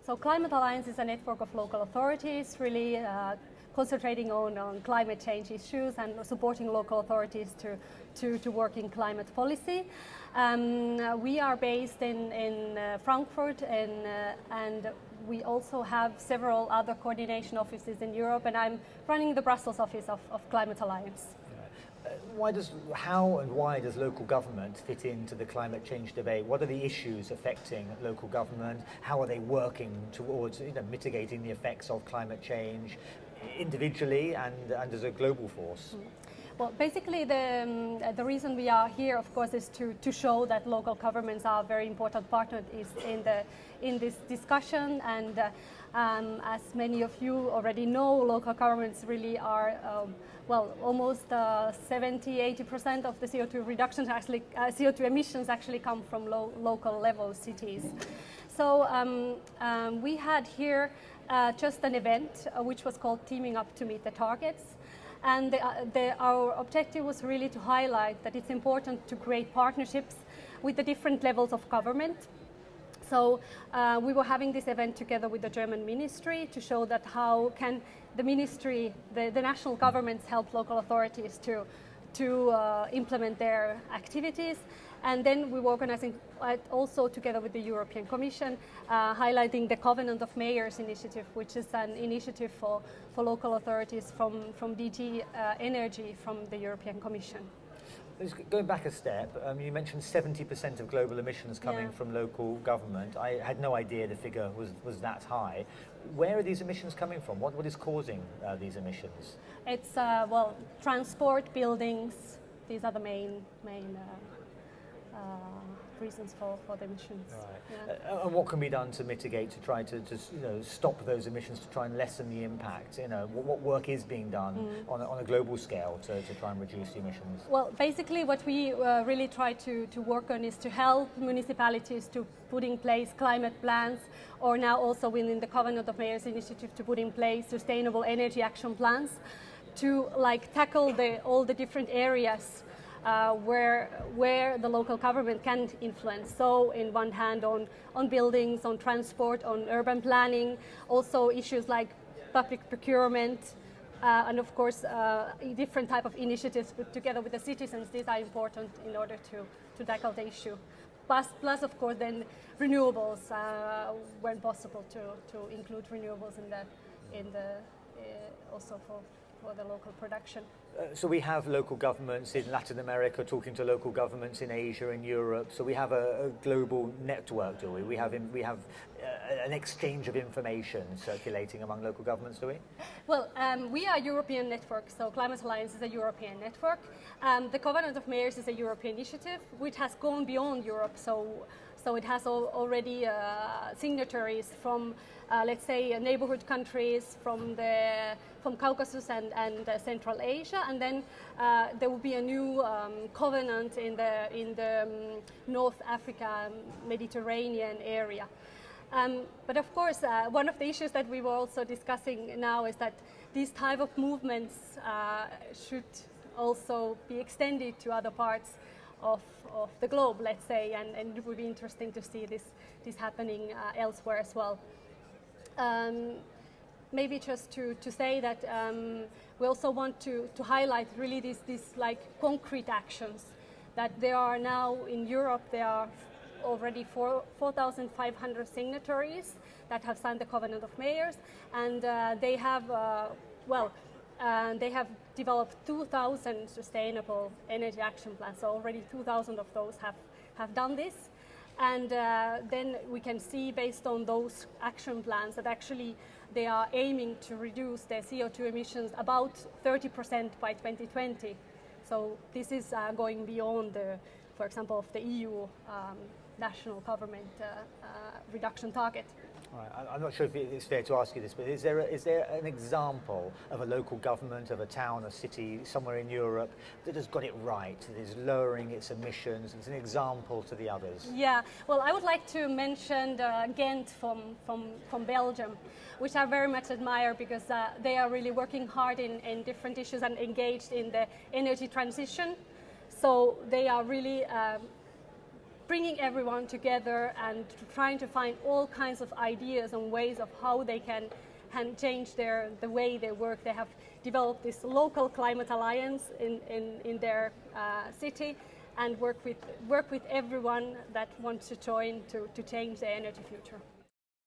So Climate Alliance is a network of local authorities, really concentrating on climate change issues and supporting local authorities to work in climate policy. We are based in Frankfurt and we also have several other coordination offices in Europe, and I'm running the Brussels office of Climate Alliance. How and why does local government fit into the climate change debate? What are the issues affecting local government? How are they working towards mitigating the effects of climate change individually and as a global force? Well, basically the reason we are here, of course, is to show that local governments are a very important partner in this discussion, and as many of you already know, local governments really are almost 70–80% of the CO2 reductions CO2 emissions actually come from local level cities. So we had here just an event which was called Teaming Up to Meet the Targets. And our objective was really to highlight that it's important to create partnerships with the different levels of government. So we were having this event together with the German ministry to show that how can the ministry, the national governments help local authorities to implement their activities. And then we were organizing also together with the European Commission, highlighting the Covenant of Mayors initiative, which is an initiative for local authorities from DG Energy from the European Commission. Going back a step, you mentioned 70% of global emissions coming from local government. I had no idea the figure was that high. Where are these emissions coming from? What is causing these emissions? It's, transport, buildings. These are the main reasons for the emissions. Right. Yeah. And what can be done to mitigate, to try to stop those emissions, to try and lessen the impact? What work is being done on a global scale to try and reduce the emissions? Well, basically what we really try to work on is to help municipalities to put in place climate plans, or now also within the Covenant of Mayors initiative to put in place sustainable energy action plans to tackle all the different areas where the local government can influence. So in one hand on buildings, on transport, on urban planning, also issues like public procurement, and of course different type of initiatives put together with the citizens. These are important in order to tackle the issue. Plus of course then renewables, when possible to include renewables in the also for the local production. So we have local governments in Latin America talking to local governments in Asia and Europe. So we have a global network, do we? We have an exchange of information circulating among local governments, do we? Well, we are a European network, so Climate Alliance is a European network. The Covenant of Mayors is a European initiative which has gone beyond Europe. So it has already signatories from, let's say, neighborhood countries from Caucasus and Central Asia, and then there will be a new covenant in the North Africa, Mediterranean area. But of course, one of the issues that we were also discussing now is that these type of movements should also be extended to other parts of the globe, let's say, and it would be interesting to see this happening elsewhere as well. Maybe just to say that we also want to highlight really these concrete actions that there are now in Europe. There are already 4,500 signatories that have signed the Covenant of Mayors, and they have developed 2,000 sustainable energy action plans. So already 2,000 of those have done this. And then we can see based on those action plans that actually they are aiming to reduce their CO2 emissions about 30% by 2020. So this is going beyond, for example, of the EU national government reduction target. Right. I'm not sure if it's fair to ask you this, but is there an example of a local government, of a town, a city, somewhere in Europe that has got it right, that is lowering its emissions? It's an example to the others. Yeah, well, I would like to mention Ghent from Belgium, which I very much admire because they are really working hard in different issues and engaged in the energy transition. So they are really bringing everyone together and trying to find all kinds of ideas and ways of how they can change the way they work. They have developed this local climate alliance in their city, and work with everyone that wants to join to change the energy future.